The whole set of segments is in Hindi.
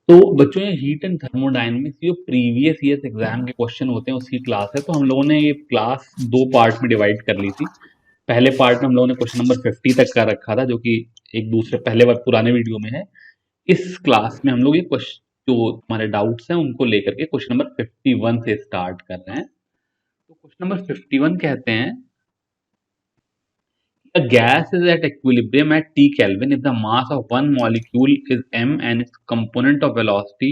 तो बच्चों ये हीट एंड थर्मोडायनेमिक्स जो प्रीवियस ईयर्स एग्जाम के क्वेश्चन होते हैं उसकी क्लास है। तो हम लोगों ने ये क्लास दो पार्ट में डिवाइड कर ली थी। पहले पार्ट में हम लोगों ने क्वेश्चन नंबर 50 तक का रखा था, जो कि एक दूसरे पहले बार पुराने वीडियो में है। इस क्लास में हम लोग ये क्वेश्चन जो हमारे डाउट्स हैं उनको लेकर के क्वेश्चन नंबर 51 से स्टार्ट कर रहे हैं। तो क्वेश्चन नंबर 51 कहते हैं, a gas is at equilibrium at T Kelvin if the mass of one molecule is m and its component of velocity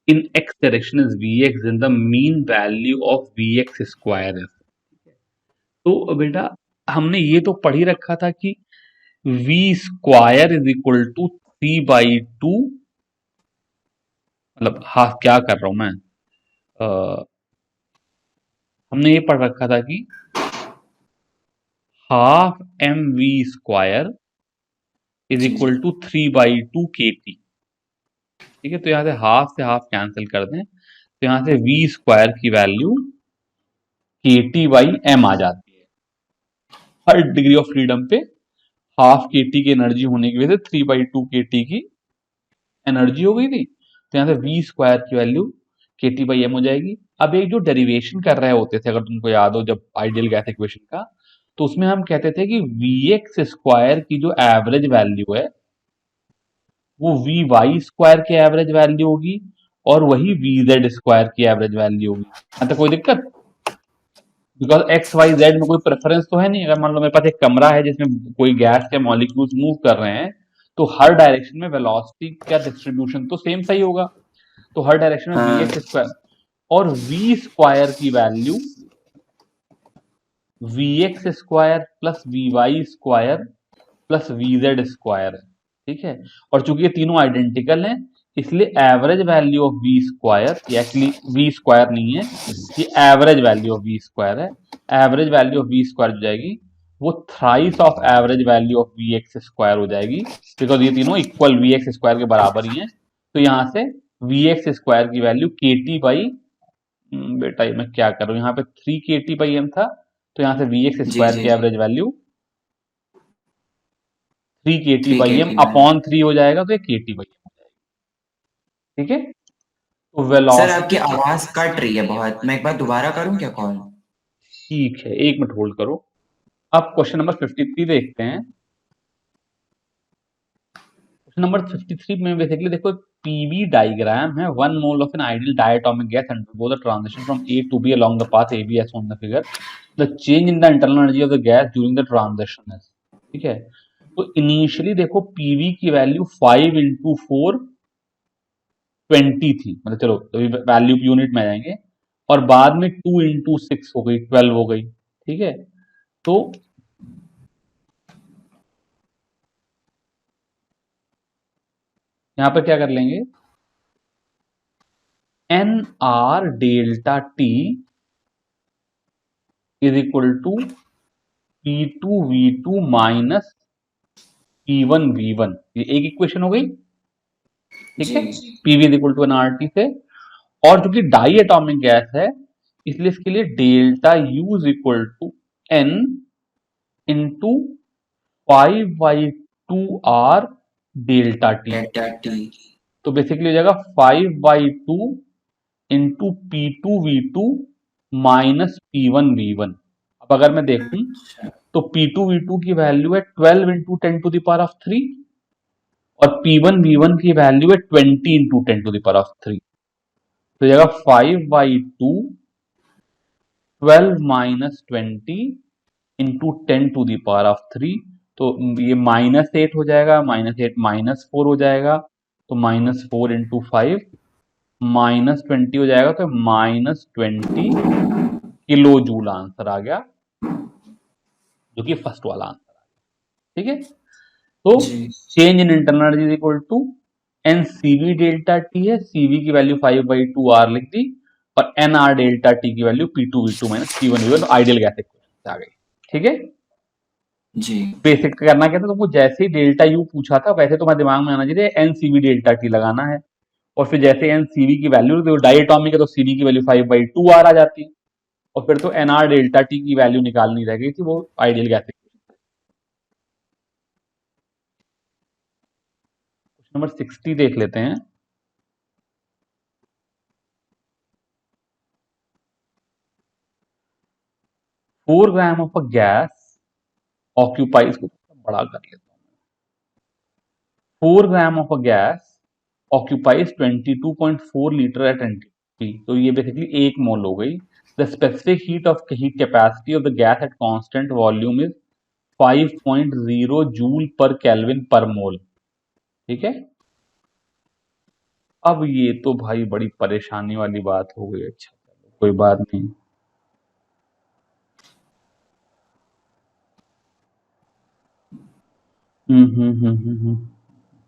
in x direction is vx, then the mean value of vx square is। तो बेटा हमने ये तो पढ़ ही रखा था कि v square is equal to 3/2, मतलब हाफ क्या कर रहा हूं मैं, हमने ये पढ़ रखा था कि half M V square is जी इक्वल टू 3/2 के टी। ठीक है, तो यहां से हाफ कैंसिल कर दें, तो यहां से वी स्क्वायर की वैल्यू के टी बाई एम आ जाती है। हर डिग्री ऑफ फ्रीडम पे हाफ के टी की एनर्जी होने की वजह से 3/2 के टी की एनर्जी हो गई थी। तो यहां से वी स्क्वायर की वैल्यू के टी बाई एम हो जाएगी। अब एक जो डेरिवेशन कर रहे होते थे, अगर तुमको याद हो, जब आइडियल गैस इक्वेशन का, तो उसमें हम कहते थे कि वी एक्स स्क्वायर की जो एवरेज वैल्यू है वो वी वाई स्क्वायर की एवरेज वैल्यू होगी, और वही वी जेड स्क्वायर की एवरेज वैल्यू होगी। यहां तक कोई दिक्कत? बिकॉज एक्स वाई जेड में कोई प्रेफरेंस तो है नहीं। अगर मान लो मेरे पास एक कमरा है जिसमें कोई गैस के मॉलिक्यूल्स मूव कर रहे हैं, तो हर डायरेक्शन में वेलोसिटी का डिस्ट्रीब्यूशन तो सेम सही होगा। तो हर डायरेक्शन में वी हाँ। एक्स स्क्वायर और वी स्क्वायर की value V X square plus V Y square plus V Z square है। ठीक है, और चूंकि ये तीनों आइडेंटिकल हैं, इसलिए average value of V square, ये एक्चुअली वी स्क्वायर नहीं है, ये average value of V square है। Average value of V square हो जाएगी वो thrice of average value of V X square हो जाएगी, बिकॉज ये तीनों इक्वल वी एक्स स्क्वायर के बराबर ही हैं। तो यहां से वी एक्स स्क्वायर की वैल्यू के टी बाई, बेटा ये मैं क्या कर रहा हूं, यहाँ पे 3 के टी बाई एम था, तो यहां से वी एक्स जी स्क्वायर जी की जी। Average value 3 K T by M 3 KT upon 3 हो जाएगा, तो ये के टी बाई एम हो जाएगा। ठीक है, तो सर आपकी वेलोसिटी, आवाज कट रही है बहुत, मैं एक बार दोबारा करूं क्या कॉल? ठीक है, एक मिनट होल्ड करो। अब क्वेश्चन नंबर 53 देखते हैं। क्वेश्चन नंबर 53 में बेसिकली देखो, पीवी डायग्राम है। 1 mole of an ideal diatomic gas undergo the transition from A to B along the path A B S on the figure. The change in the internal energy of the gas during the transition is. ठीक है, तो इनिशियली देखो पीवी की वैल्यू 5 × 4 20 थी, मतलब चलो अभी वैल्यू यूनिट में आ जाएंगे, और बाद में 2 × 6 हो गई, 12 हो गई। ठीक है, तो यहां पर क्या कर लेंगे, N R delta T is equal to P two V two minus P one V one, ये एक इक्वेशन हो गई। ठीक है, जी। PV is equal to N R T से, और चूंकि डाई एटॉमिक गैस है, इसलिए इसके लिए delta U is equal to N into 5/2 R delta T. Delta T. तो बेसिकली हो जाएगा 5/2 into P two V two minus P one V one. अब अगर मैं देखूं, अच्छा। तो पी टू वी टू की वैल्यू है 12 × 10⁻³ और पी वन वी वन की वैल्यू है 20 × 10⁻³। तो हो जाएगा 5/2 12 - 20 × 10⁻³। तो ये -8 हो जाएगा, -8 -4 हो जाएगा, तो -4 × 5 -20 हो जाएगा, तो -20 किलो जूल आंसर आ गया, जो कि फर्स्ट वाला आंसर आ गया। ठीक है, तो जी। Change in internal energy is equal to N CV delta T है, सीवी की वैल्यू 5/2 आर लिख दी, और एन आर डेल्टा टी की value P2V2 minus P1V1, ideal gas equation आ गई। ठीक है, जी। बेसिक करना क्या था तुमको, जैसे ही डेल्टा यू पूछा था वैसे तुम्हारे दिमाग में आना चाहिए एन सीवी डेल्टा टी लगाना है, और फिर जैसे एन सीवी की वैल्यू, तो डायटोमिक है तो सीवी की वैल्यू 5/2 आर आ जाती है, और फिर तो एन आर डेल्टा टी की वैल्यू निकालनी रह गई थी, वो ideal gas equation. Question number 60 देख लेते हैं। 4 gram of a gas occupies, को बड़ा कर लेता हूँ, 4 gram of a gas occupies 22.4 liter at NTP, तो ये बेसिकली 1 मोल हो गई। The specific heat capacity of the gas at constant volume is 5.0 joule पर केल्विन पर मोल। ठीक है, अब ये तो भाई बड़ी परेशानी वाली बात हो गई। अच्छा चलो कोई बात नहीं।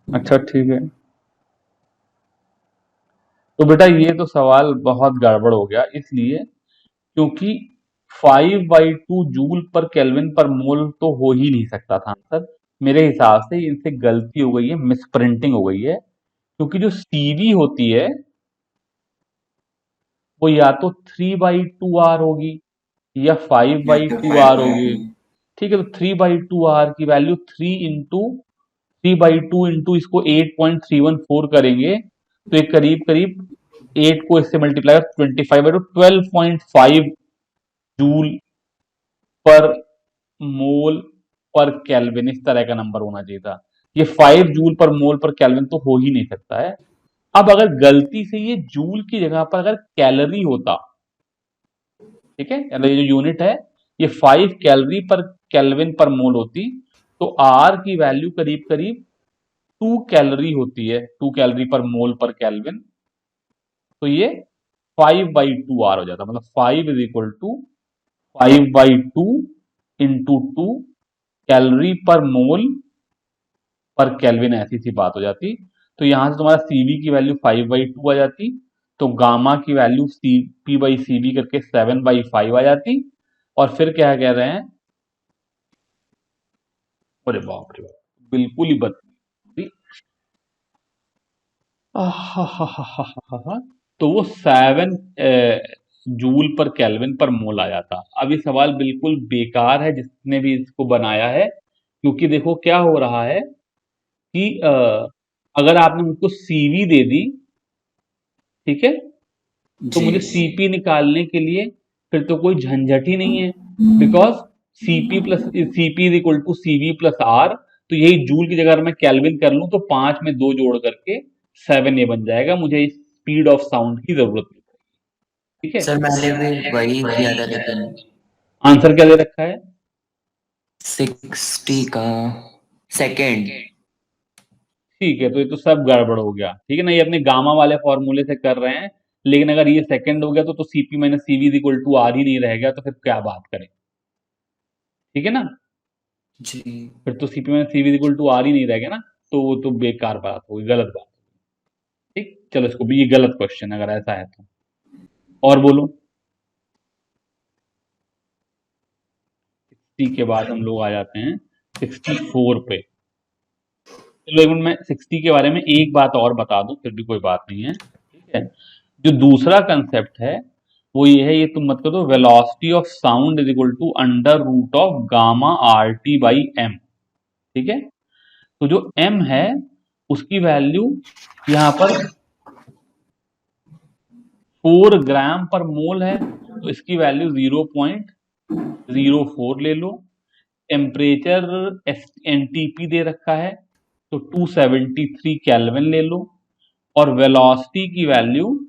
अच्छा ठीक है, तो बेटा ये तो सवाल बहुत गड़बड़ हो गया, इसलिए क्योंकि 5/2 जूल पर केल्विन पर मोल तो हो ही नहीं सकता था आंसर। मेरे हिसाब से इनसे गलती हो गई है, मिसप्रिंटिंग हो गई है, क्योंकि जो सीवी होती है वो या तो 3/2 आर होगी या फाइव या बाई तो टू फाइव आर बाई होगी। टू ठीक है, तो 3/2 आर की वैल्यू 3/2 इसको 8.314 करेंगे, तो एक करीब करीब 8 को इससे मल्टीप्लाई कर 25/2 12.5 जूल पर मोल पर केल्विन, इस तरह का नंबर होना चाहिए था। ये 5 जूल पर मोल पर केल्विन तो हो ही नहीं सकता है। अब अगर गलती से ये जूल की जगह पर अगर कैलोरी होता, ठीक है, यानी ये जो यूनिट है ये 5 कैलोरी पर केल्विन पर मोल होती, तो आर की वैल्यू करीब करीब 2 कैलोरी होती है, 2 कैलोरी पर मोल पर केल्विन। तो ये 5/2 आर हो जाता, मतलब 5 is equal to 5/2 into 2 calorie पर मोल पर केल्विन, ऐसी सी बात हो जाती। तो यहां से तुम्हारा सीवी की वैल्यू 5/2 आ जाती, तो गामा की value C P by C V करके 7/5 आ जाती। और फिर क्या कह रहे हैं, अरे बाप रे बाप, बिल्कुल ही बदली। आहाहाहाहाहा, तो वो 7 जूल पर केल्विन पर मोल आ जाता। अब ये सवाल बिल्कुल बेकार है जिसने भी इसको बनाया है, क्योंकि देखो क्या हो रहा है कि अगर आपने मुझको सीवी दे दी, ठीक है, तो जी मुझे सीपी निकालने के लिए फिर तो कोई झंझट ही नहीं है, because CP is equal to CV plus R. तो यही जूल की जगह अगर मैं केल्विन कर लूं तो 5 में 2 जोड़ करके 7 ए बन जाएगा, मुझे स्पीड ऑफ साउंड की जरूरत नहीं। ठीक है, सर, मैंने भी वही किया था, लेकिन आंसर क्या दे रखा है? 60 का सेकेंड। ठीक है, तो ये तो सब गड़बड़ हो गया। ठीक है ना, ये अपने गामा वाले फॉर्मूले से कर रहे हैं, लेकिन अगर ये सेकंड हो गया तो CP minus CV is equal to R ही नहीं रहेगा, तो फिर क्या बात करें। ठीक है ना, जी फिर तो CP minus CV is equal to R ही नहीं रहेगा ना, तो वो तो बेकार बात होगी, गलत बात। ठीक, चलो इसको भी, ये गलत क्वेश्चन अगर ऐसा है तो। और बोलो, 60 के बाद हम लोग आ जाते हैं 64 पे। चलो एक मिनट, मैं 60 के बारे में एक बात और बता दूं, फिर भी कोई बात नहीं है। ठीक है, जो दूसरा कंसेप्ट है वो ये है, ये तुम मत करो, velocity of sound is equal to under root of gamma R T by M. ठीक है, तो जो एम है उसकी वैल्यू यहां पर 4 ग्राम पर मोल है, तो इसकी वैल्यू 0.04 ले लो। टेम्परेचर एनटीपी दे रखा है, तो 273 केल्विन ले लो। और वेलोसिटी की वैल्यू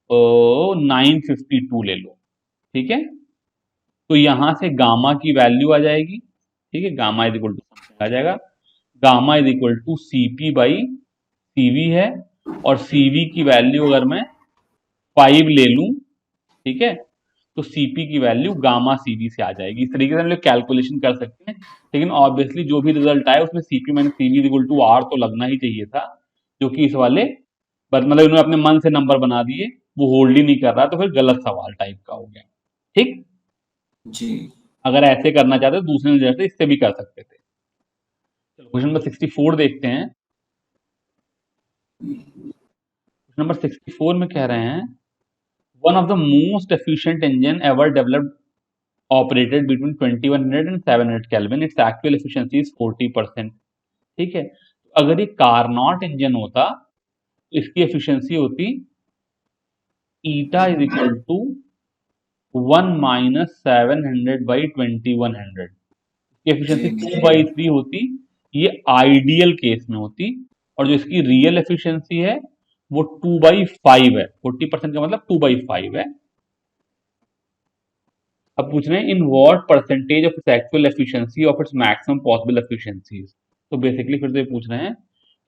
952 ले लो। ठीक है, तो यहां से गामा की वैल्यू आ जाएगी। ठीक है, गामा इज इक्वल टू आ जाएगा, gamma is equal to CP by CV है, और सीवी की वैल्यू अगर मैं 5 ले लूं, ठीक है, तो सीपी की वैल्यू गामा सीवी से आ जाएगी। इस तरीके से हम लोग कैलकुलेशन कर सकते हैं, लेकिन ऑब्वियसली जो भी रिजल्ट आए उसमें CP minus CV equal to R तो लगना ही चाहिए था, जो कि इस वाले बस मतलब इन्होंने अपने मन से नंबर बना दिए, वो होल्ड ही नहीं कर रहा, तो फिर गलत सवाल टाइप का हो गया। ठीक, जी अगर ऐसे करना चाहते तो दूसरे नजर से इससे भी कर सकते थे। चलो क्वेश्चन नंबर 64 देखते हैं। क्वेश्चन नंबर 64 में कह रहे हैं, one of the most efficient engine ever developed operated between 2100 and 700 Kelvin. Its actual efficiency is 40%. ठीक है, तो अगर ये कारनॉट इंजन होता तो इसकी एफिशिएंसी होती eta is equal to 1 minus 700 by 2100 की एफिशिएंसी जी 2/3 होती, ये आइडियल केस में होती, और जो इसकी रियल एफिशिएंसी है वो 2/5 है। 40% का मतलब 2/5 है। अब पूछ रहे हैं in what percentage of its actual efficiency of its maximum possible efficiencies. तो बेसिकली फिर से पूछ रहे हैं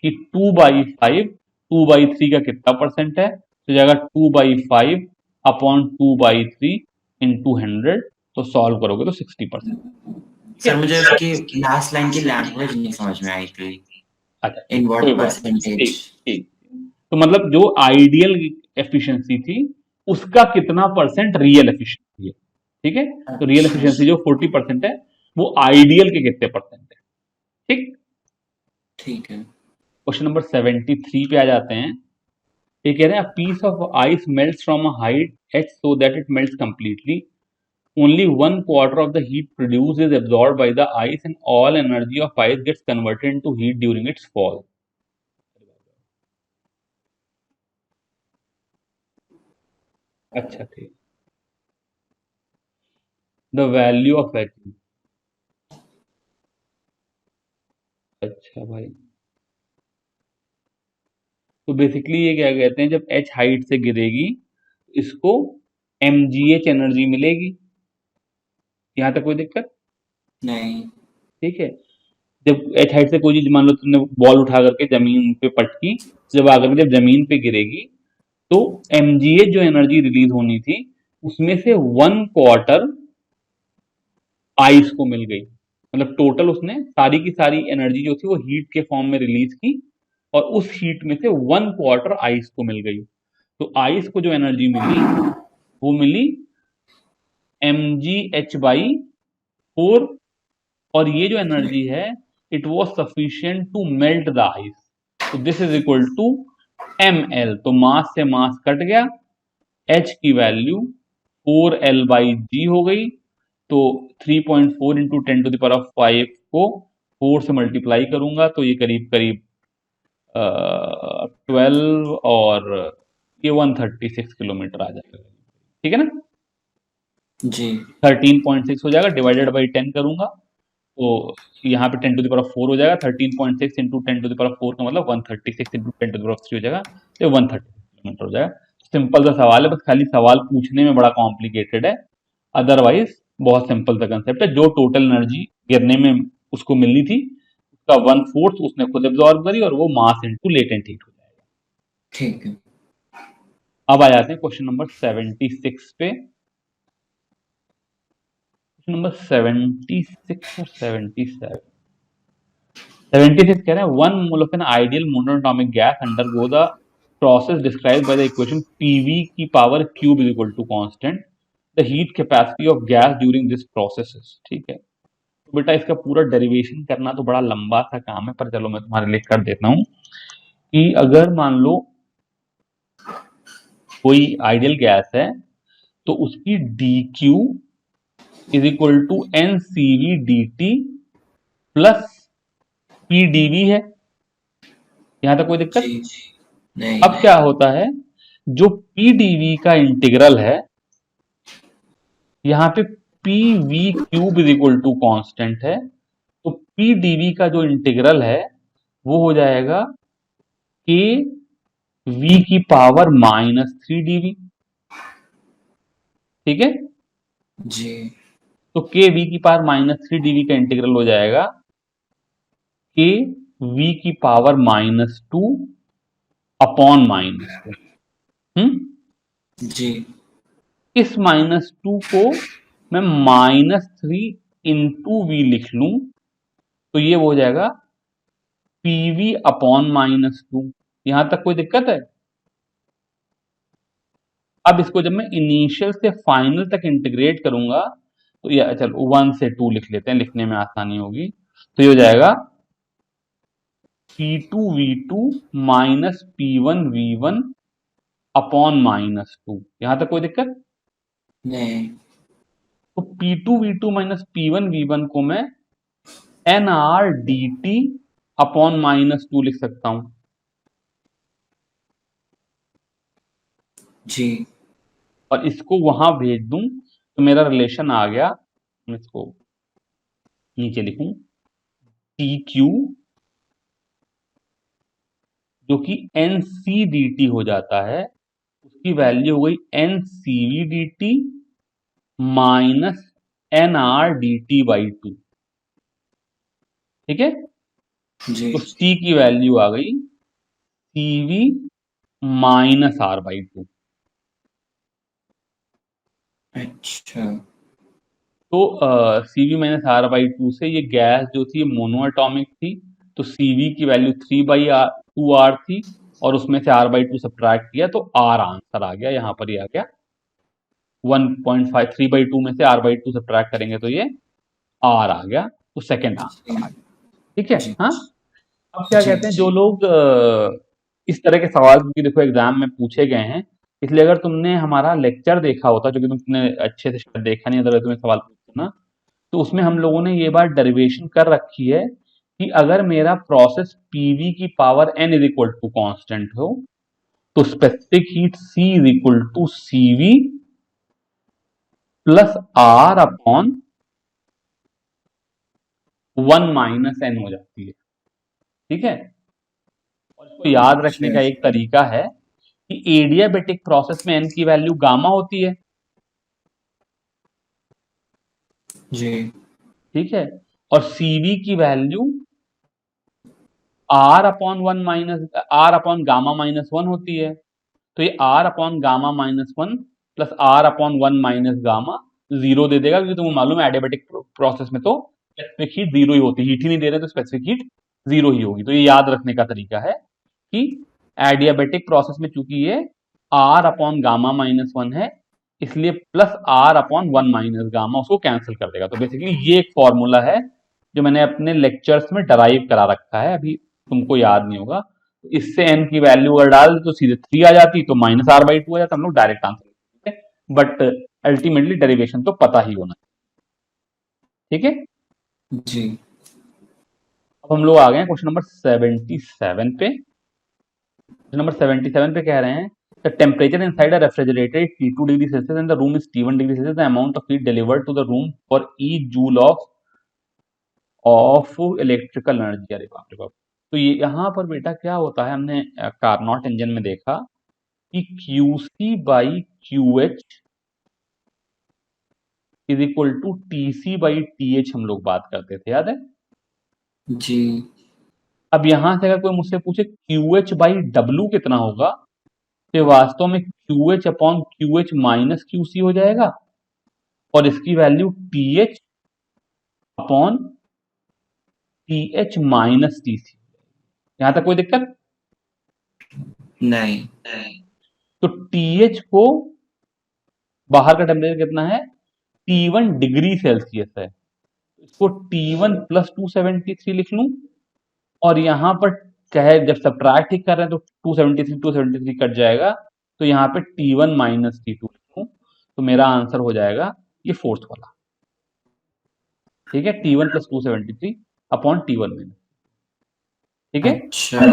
कि 2/5 2/3 का कितना परसेंट है, तो जाएगा 2/5 अपॉन 2/3 इंटू 100, तो सॉल्व करोगे तो 60%। ठीक सर, है, मुझे उसकी लास्ट लाइन की लैंग्वेज नहीं समझ में आई थी। अच्छा इन ठीक, कोई व्हाट बात नहीं, परसेंटेज? ठीक ठीक। तो मतलब जो आइडियल एफिशिएंसी थी उसका कितना परसेंट रियल एफिशिएंसी है। ठीक है, तो रियल अच्छा, एफिशिएंसी जो 40% है वो आइडियल के कितने परसेंट है। ठीक, ठीक है। क्वेश्चन नंबर 73 पे आ जाते हैं। ये कह रहे हैं piece of ice melts from a height h so that it melts completely, only 1/4 of the heat produced is absorbed by the ice and all energy of ice gets converted into heat during its fall. अच्छा ठीक, द वैल्यू ऑफ एच। अच्छा भाई, तो बेसिकली ये क्या कहते हैं, जब एच हाइट से गिरेगी इसको mgh एनर्जी मिलेगी। यहां तक कोई दिक्कत? नहीं। ठीक है, जब एच हाइट से कोई चीज, मान लो तुमने बॉल उठा करके जमीन पे पटकी, जब आकर जब जमीन पे गिरेगी तो mgh जो एनर्जी रिलीज होनी थी उसमें से 1/4 आइस को मिल गई। मतलब टोटल उसने सारी की सारी एनर्जी जो थी वो हीट के फॉर्म में रिलीज की, और उस हीट में से 1/4 आइस को मिल गई। तो आइस को जो एनर्जी मिली वो मिली mgh/4, और ये जो एनर्जी है it was sufficient to melt the ice, तो this is equal to ml। तो मास से मास कट गया, h की वैल्यू 4l/g हो गई। तो 3.4 इंटू 10⁵ को 4 से मल्टीप्लाई करूंगा तो ये करीब करीब 12 और ये 136 किलोमीटर आ जाएगा। ठीक है ना, जी 13.6 हो जाएगा, डिवाइडेड बाई 10 करूंगा तो यहाँ पे 10⁴ हो जाएगा। 13.6 इंटू 10⁴ का मतलब 136 इंटू 10⁵ हो जाएगा, तो 136 किलोमीटर हो जाएगा। सिंपल सा सवाल है, बस खाली सवाल पूछने में बड़ा कॉम्प्लिकेटेड है, अदरवाइज बहुत सिंपल सा कंसेप्ट है। जो टोटल एनर्जी गिरने में उसको मिलनी थी उसका 1/4 उसने खुद एब्जॉर्ब करी, और वो मास इंटू लेटेंट हीट हो जाएगा। ठीक है। अब आ जाते हैं क्वेश्चन नंबर 76 पे। क्वेश्चन नंबर 76 और 77। 76 कह रहे हैं one mole of an ideal monatomic gas undergo the process described by the equation PV की power cube is equal to constant, the heat capacity of gas during this process. ठीक है, तो बेटा इसका पूरा डेरिवेशन करना तो बड़ा लंबा सा काम है, पर चलो मैं तुम्हारे लिए कर देता हूं कि अगर मान लो कोई आइडियल गैस है तो उसकी D Q is equal to N C V D T plus P D V है। यहां तक कोई दिक्कत? जी नहीं। अब क्या होता है, जो पी डी वी का इंटीग्रल है, यहाँ पे P V cube is equal to constant है, तो पी डी वी का जो इंटीग्रल है वो हो जाएगा के वी की पावर -3 dv। ठीक है, जी तो के वी की पावर -3 dv का इंटीग्रल हो जाएगा के वी की पावर -2 अपॉन -2। जी इस -2 को मैं -3 इंटू वी लिख लूं तो ये हो जाएगा पीवी अपॉन -2। यहां तक कोई दिक्कत है? अब इसको जब मैं इनिशियल से फाइनल तक इंटीग्रेट करूंगा तो ये चलो 1 से 2 लिख लेते हैं, लिखने में आसानी होगी। तो ये हो जाएगा P2V2 माइनस P1V1 अपॉन -2। यहां तक कोई दिक्कत? नहीं। तो P2V2 माइनस P1V1 को मैं NRDT अपॉन -2 लिख सकता हूं। जी और इसको वहां भेज दूं तो मेरा रिलेशन आ गया, मैं इसको नीचे लिखूं, टी क्यू जो कि एन सी डी टी हो जाता है, उसकी वैल्यू हो गई N C V D T minus N R D T by two. ठीक है, जी तो टी की वैल्यू आ गई C V minus R by two. अच्छा तो C V minus R by two से ये गैस जो थी मोनो एटॉमिक थी, तो सी वी की वैल्यू 3/2 आर थी, और उसमें से आर बाई टू सब्ट्रैक्ट किया तो आर आंसर आ गया, यहां पर ही आ गया 1.5। 3/2 में से आर बाई टू सब्ट्रैक्ट करेंगे तो ये आर आ गया, तो सेकेंड आंसर आ जी गया। ठीक है, जी हाँ। अब क्या जी कहते हैं, जो लोग इस तरह के सवाल, क्योंकि देखो एग्जाम में पूछे गए हैं, इसलिए अगर तुमने हमारा लेक्चर देखा होता, जो कि तुमने अच्छे से शायद देखा नहीं, अगर तुम्हें सवाल पूछना, तो उसमें हम लोगों ने ये बात डेरिवेशन कर रखी है कि अगर मेरा प्रोसेस पीवी की power N is equal to constant हो, तो specific heat C is equal to CV plus R upon 1 - n हो जाती है। ठीक है, और इसको याद रखने अच्छा का एक तरीका है कि एडियाबेटिक प्रोसेस में n की वैल्यू गामा होती है। जी ठीक है, और सीवी की वैल्यू r/1 होती है। तो ये r/((-1) प्लस r/((1 - गामा) 0 दे देगा, क्योंकि तुम्हें मालूम है एडियाबेटिक प्रोसेस में तो स्पेसिफिक हीट जीरो ही होती है, हीट ही नहीं दे रहे तो स्पेसिफिक हीट जीरो ही होगी। तो ये याद रखने का तरीका है कि एडियाबेटिक प्रोसेस में चूंकि ये r/((1) है, इसलिए प्लस r/((1 - उसको कैंसिल कर देगा। तो बेसिकली ये एक फॉर्मूला है जो मैंने अपने लेक्चर्स में डराइव करा रखा है, अभी तुमको याद नहीं होगा। तो इससे n की वैल्यू अगर डाल दी तो सीधे 3 आ जाती, तो -r/2 आ जाता, हम लोग direct answer. But ultimately derivation तो पता ही होना। ठीक है, जी अब हम लोग आ गए हैं क्वेश्चन नंबर 77 पे। क्वेश्चन नंबर 77 पे कह रहे हैं, the temperature inside a refrigerator is T2 degree Celsius and the room is T1 degree Celsius, the amount of heat delivered to the room for each joule of electrical energy. अरे बाप रे बाप। तो ये यहाँ पर बेटा क्या होता है, हमने कार्नोट इंजन में देखा कि QC by Q H is equal to TC by T H हम लोग बात करते थे, याद है। जी अब यहां से अगर कोई मुझसे पूछे क्यू एच बाई डब्ल्यू कितना होगा, तो वास्तव में Q H upon Q H minus Q C हो जाएगा, और इसकी value T H upon T H minus T C. यहां तक कोई दिक्कत? नहीं तो टी एच को बाहर का टेम्परेचर कितना है, T1 डिग्री सेल्सियस है, इसको T1 प्लस 273 लिख लूं, और यहां पर कहे जब सब्ट्रैक्ट ही कर रहे हैं तो 273 कट जाएगा, तो यहाँ पे T1 माइनस T2 लिखूं, तो मेरा आंसर हो जाएगा ये फोर्थ वाला। ठीक है, T1 plus 273 upon T1 minus. ठीक है, अच्छा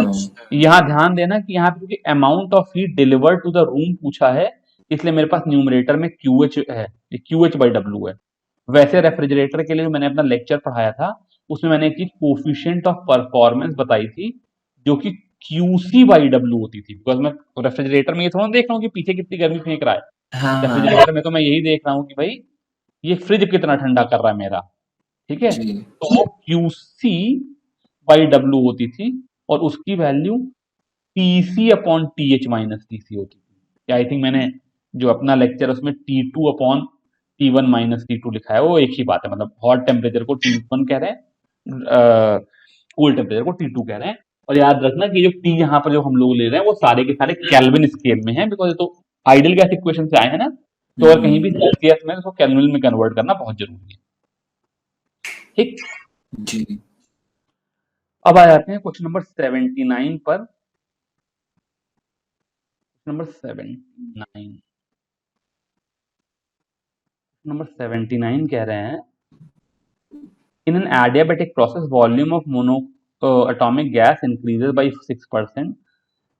यहाँ ध्यान देना कि यहाँ पे क्योंकि amount of heat delivered to the room पूछा है, इसलिए मेरे पास न्यूमरेटर में QH है, ये QH बाई डब्ल्यू है। वैसे रेफ्रिजरेटर के लिए जो मैंने अपना लेक्चर पढ़ाया था, उसमें मैंने एक चीज कोफिशिएंट ऑफ परफॉर्मेंस बताई थी, जो कि QC बाई डब्ल्यू होती थी। बिकॉज मैं रेफ्रिजरेटर में ये थोड़ा देख रहा हूँ कि पीछे कितनी गर्मी फेंक रहा है, हाँ हाँ रेफ्रिजरेटर में तो मैं यही देख रहा हूँ कि भाई ये फ्रिज कितना ठंडा कर रहा है मेरा। ठीक है, जी तो वो QC बाई डब्ल्यू होती थी, और उसकी value TC upon T H minus TC होती थी। आई थिंक मैंने जो अपना लेक्चर उसमें T2 upon T1 minus T2 लिखा है, वो एक ही बात है। मतलब हॉट टेम्परेचर को T1 कह रहे हैं, कूल टेम्परेचर को T2 कह रहे हैं। और याद रखना कि जो T यहाँ पर जो हम लोग ले रहे हैं वो सारे के सारे केल्विन स्केल में है, बिकॉज ये तो आइडियल गैस इक्वेशन से आए हैं ना, तो अगर कहीं भी हम्म, सेल्सियस में, तो उसको केल्विन में कन्वर्ट करना बहुत जरूरी है। ठीक, जी अब आ जाते हैं क्वेश्चन नंबर 79 पर। नंबर 79, नंबर 79 कह रहे हैं, in an adiabatic process volume of mono atomic gas increases by 6%,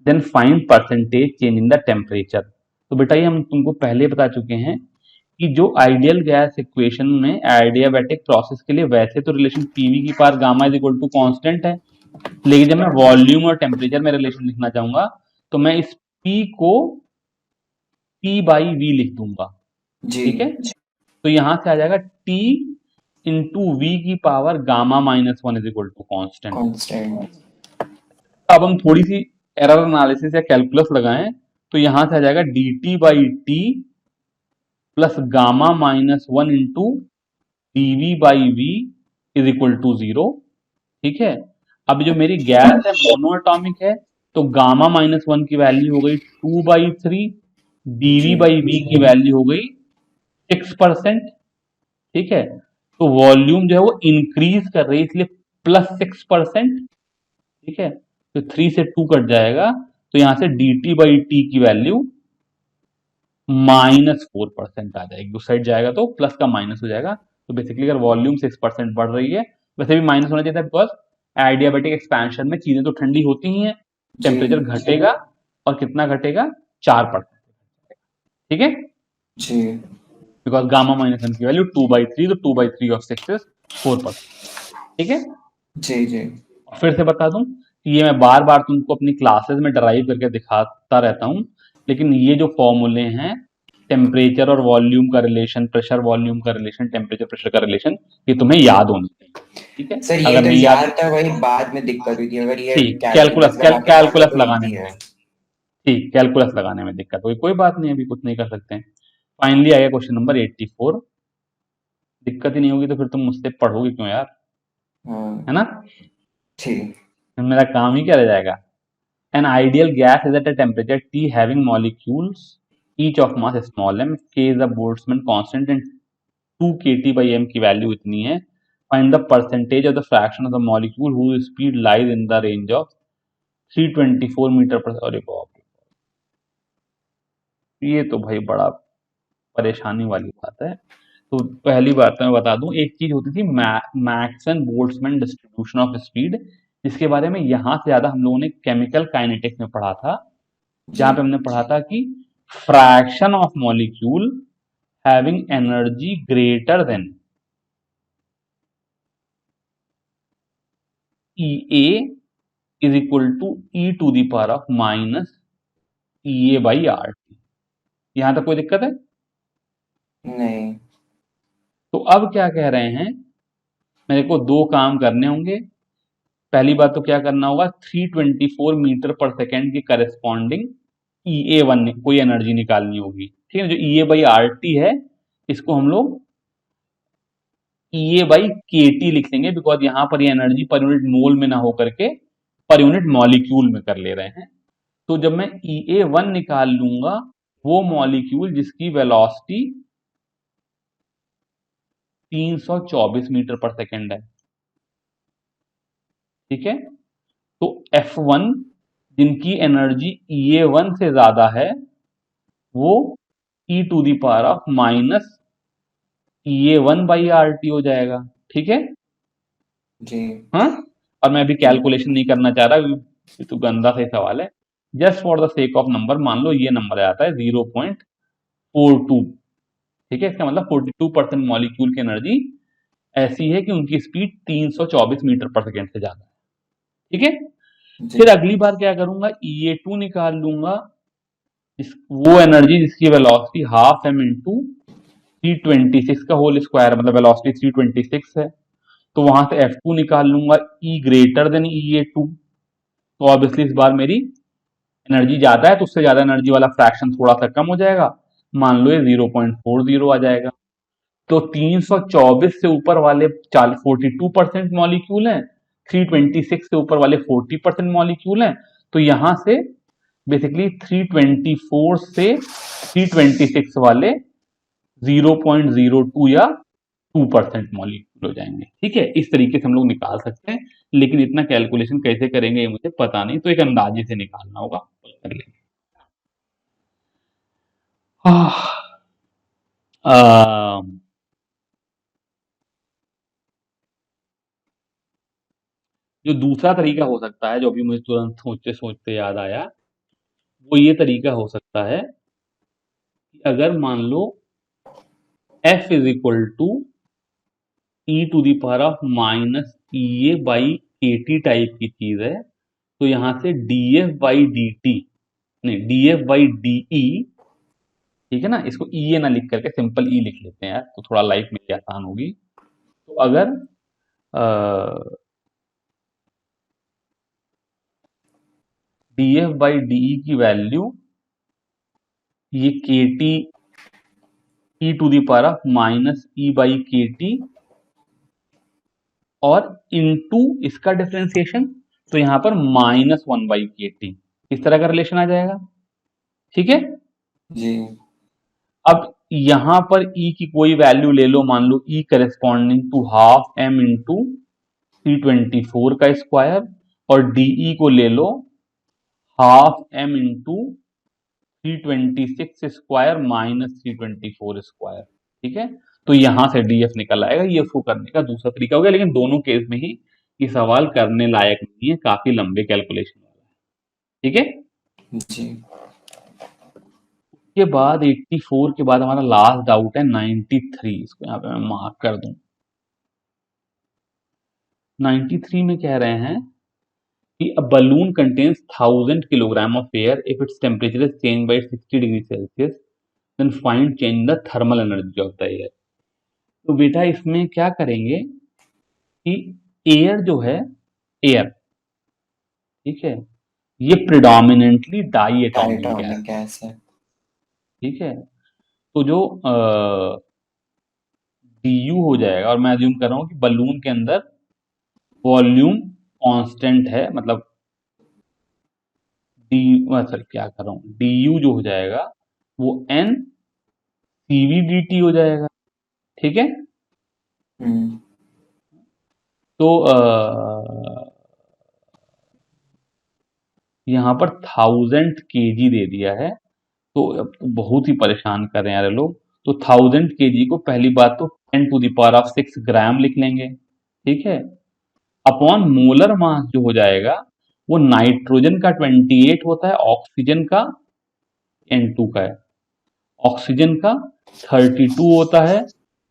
then find percentage change in the temperature. तो बेटा ये हम तुमको पहले बता चुके हैं कि जो आइडियल गैस इक्वेशन में एडियाबैटिक प्रोसेस के लिए वैसे तो रिलेशन पीवी की power gamma is equal to constant है, लेकिन जब मैं वॉल्यूम और टेम्परेचर में रिलेशन लिखना चाहूंगा तो मैं इस पी को पी बाई वी लिख दूंगा। जी ठीक है, तो यहां से आ जाएगा टी इंटू वी की power gamma minus one is equal to constant. Constant. अब हम थोड़ी सी एरर एनालिसिस या कैलकुलस लगाएं तो यहां से आ जाएगा D T by T plus gamma minus one into DV by V is equal to zero. ठीक है, अब जो मेरी गैस है मोनोएटॉमिक है, तो गामा माइनस वन की वैल्यू हो गई 2/3, डीवी जी बाई वी की वैल्यू हो गई 6%। ठीक है, तो वॉल्यूम जो है वो इंक्रीज कर रही है इसलिए +6%। ठीक है, तो 3 से 2 कट जाएगा, तो यहां से डी टी बाई टी की वैल्यू -4% आ जाएगी। उस साइड जाएगा तो प्लस का माइनस हो जाएगा। तो बेसिकली अगर वॉल्यूम 6% बढ़ रही है, वैसे भी माइनस होना चाहिए था बिकॉज एडियाबेटिक एक्सपेंशन में चीजें तो ठंडी होती ही हैं, जी टेम्परेचर घटेगा और कितना घटेगा 4%। ठीक है, जी बिकॉज गामा माइनस वन की वैल्यू 2/3, तो 2/3 ऑफ 6 इज 4%। ठीक है, जी जी फिर से बता दूं कि ये मैं बार बार तुमको अपनी क्लासेस में डराइव करके दिखाता रहता हूं, लेकिन ये जो फॉर्मूले हैं टेम्परेचर और वॉल्यूम का रिलेशन, प्रेशर वॉल्यूम का रिलेशन, टेम्परेचर प्रेशर का रिलेशन, ये तुम्हें याद होना चाहिए। ठीक है, सर, ये अगर तो नहीं याद, यार था, वही बाद में दिक्कत हुई थी, अगर ये ठीक कैलकुलस लगा के लाता कैलकुलस तो लगाने इजी में, है। ठीक कैलकुलस लगाने में दिक्कत हुई, कोई बात नहीं, अभी कुछ नहीं कर सकते हैं। फाइनली आया क्वेश्चन नंबर 84। दिक्कत ही नहीं होगी तो फिर तुम मुझसे पढ़ोगे क्यों यार, है हाँ ना, ठीक। फिर मेरा काम ही क्या रह जाएगा। An ideal gas is at a temperature T having molecules each of mass small m, K is the Boltzmann constant and 2 kT by m की वैल्यू इतनी है। Find the percentage of the fraction of the molecule whose speed lies in the range of 324 metre पर, अरे बाप रे, ये तो भाई बड़ा परेशानी वाली बात है। तो पहली बात मैं बता दूं, एक चीज होती थी Maxon Boltzmann distribution of speed, जिसके बारे में यहां से ज्यादा हम लोगों ने केमिकल काइनेटिक्स में पढ़ा था, जी जहां पे हमने पढ़ा था कि fraction of molecule having energy greater than E A is equal to E to the power of minus E A by R T. यहां तक कोई दिक्कत है? नहीं। तो अब क्या कह रहे हैं, मेरे को दो काम करने होंगे। पहली बात तो क्या करना होगा, 324 मीटर पर सेकेंड की करस्पॉन्डिंग ई ए वन कोई एनर्जी निकालनी होगी। ठीक है, जो ई ए बाई आर टी है इसको हम लोग ई ए बाई के टी लिख लेंगे, बिकॉज यहां पर ये एनर्जी पर यूनिट मोल में ना होकर के पर यूनिट मॉलिक्यूल में कर ले रहे हैं। तो जब मैं ई ए वन निकाल लूंगा, वो मॉलिक्यूल जिसकी वेलोसिटी 324 मीटर पर सेकेंड है। ठीक है, तो एफ वन जिनकी एनर्जी ई ए वन से ज्यादा है वो E to the power of minus E A one by R T हो जाएगा। ठीक है, जी हाँ, और मैं अभी जी कैलकुलेशन नहीं करना चाह रहा, ये तो गंदा सा ही सवाल है। Just for the sake of number मान लो ये नंबर आता है 0.42। ठीक है, इसका मतलब 42% मॉलिक्यूल की एनर्जी ऐसी है कि उनकी स्पीड 324 मीटर पर सेकेंड से ज्यादा है। ठीक है, जी फिर अगली बार क्या करूंगा, ई ए टू निकाल लूंगा, वो एनर्जी जिसकी वेलोसिटी हाफ एम इंटू 326 का होल स्क्वायर, मतलब वेलोसिटी 326 है, तो वहां से एफ टू निकाल लूंगा E greater than E A two. तो ऑब्वियसली इस बार मेरी एनर्जी ज्यादा है तो उससे ज्यादा एनर्जी वाला फ्रैक्शन थोड़ा सा कम हो जाएगा, मान लो ये 0.40 आ जाएगा। तो 324 से ऊपर वाले 42% मॉलिक्यूल हैं, 326 से ऊपर वाले 40% मॉलिक्यूल हैं, तो यहां से बेसिकली 324 से 326 वाले 0.02 या 2% मॉलिक्यूल हो जाएंगे। ठीक है, इस तरीके से हम लोग निकाल सकते हैं, लेकिन इतना कैलकुलेशन कैसे करेंगे ये मुझे पता नहीं, तो एक अंदाजे से निकालना होगा, कर लेंगे। आह, आम, जो दूसरा तरीका हो सकता है, जो अभी मुझे तुरंत सोचते सोचते याद आया, वो ये तरीका हो सकता है कि अगर मान लो F is equal to E to the power of minus E A by K T type की चीज है, तो यहां से D F by D T, नहीं D F by D E, ठीक है ना, इसको ई ए ना लिख करके सिंपल ई लिख लेते हैं यार, तो थोड़ा लाइफ मेरी आसान होगी। तो अगर D F by D E की वैल्यू ये K T E to the power of minus E by K T और इनटू इसका डिफरेंशिएशन, तो यहां पर minus one by K T, इस तरह का रिलेशन आ जाएगा। ठीक है, जी अब यहां पर ई की कोई वैल्यू ले लो, मान लो E corresponding to half M into 324 का स्क्वायर, और डीई को ले लो half M into 326 square minus 324 square. ठीक है, तो यहां से डीएफ निकल आएगा। ये उसको करने का दूसरा तरीका हो गया, लेकिन दोनों केस में ही ये सवाल करने लायक नहीं है, काफी लंबे कैलकुलेशन वाला है। ठीक है, जी के बाद 84 के बाद हमारा लास्ट डाउट है 93, इसको यहाँ पे मैं मार्क कर दूं। 93 में कह रहे हैं कि a balloon contains 1000 kilogram of air if its temperature is changed by 60 degree Celsius, then find change the thermal energy of the air। तो बेटा इसमें क्या करेंगे कि एयर जो है, एयर, ठीक है, ये predominantly di atomic gas, diatomic gas है। ठीक है, तो जो डी यू हो जाएगा, और मैं अज्यूम कर रहा हूं कि बलून के अंदर वॉल्यूम कांस्टेंट है, मतलब डी, सर क्या कर रहा हूं, डी यू जो हो जाएगा वो एन सीवी डी टी हो जाएगा। ठीक है, हम्म तो यहां पर 1000 केजी दे दिया है, तो अब तो बहुत ही परेशान कर रहे हैं यार ये लोग। तो 1000 केजी को पहली बात तो 10 टू द पावर ऑफ 6 ग्राम लिख लेंगे। ठीक है, अपॉन मोलर मास जो हो जाएगा वो नाइट्रोजन का 28 होता है, ऑक्सीजन का N2 का है, ऑक्सीजन का 32 होता है,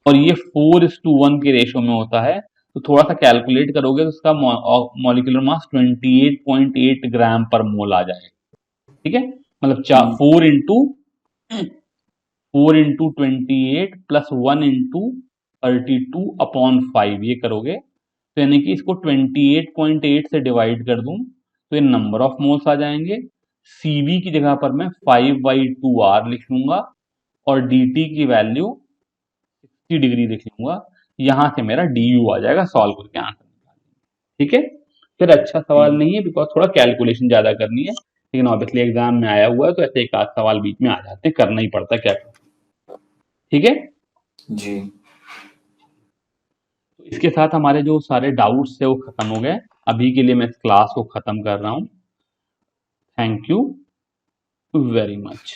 और ये 4:1 के रेशो में होता है। तो थोड़ा सा कैलकुलेट करोगे तो उसका मॉलिक्यूलर मास 28.8 ग्राम पर मोल आ जाएगा। ठीक है, मतलब 4 इंटू 28 प्लस 1 इंटू 32 अपॉन 5, ये करोगे तो यानी कि इसको 28.8 से डिवाइड कर दूं तो ये नंबर ऑफ मोल्स आ जाएंगे। सीवी की जगह पर मैं 5/2r लिख लूंगा, और dt की वैल्यू 60 डिग्री लिख लूंगा। यहां से मेरा du आ जाएगा, सॉल्व करके आंसर निकालेंगे। ठीक है, फिर अच्छा सवाल नहीं है बिकॉज थोड़ा कैलकुलेशन ज्यादा करनी है, लेकिन ऑब्वियसली एग्जाम में आया हुआ है तो ऐसे एक आध सवाल बीच में आ जाते हैं, करना ही पड़ता है, क्या करें। ठीक है जी तो इसके साथ हमारे जो सारे डाउट्स थे वो खत्म हो गए। अभी के लिए मैं इस क्लास को खत्म कर रहा हूं। Thank you very much.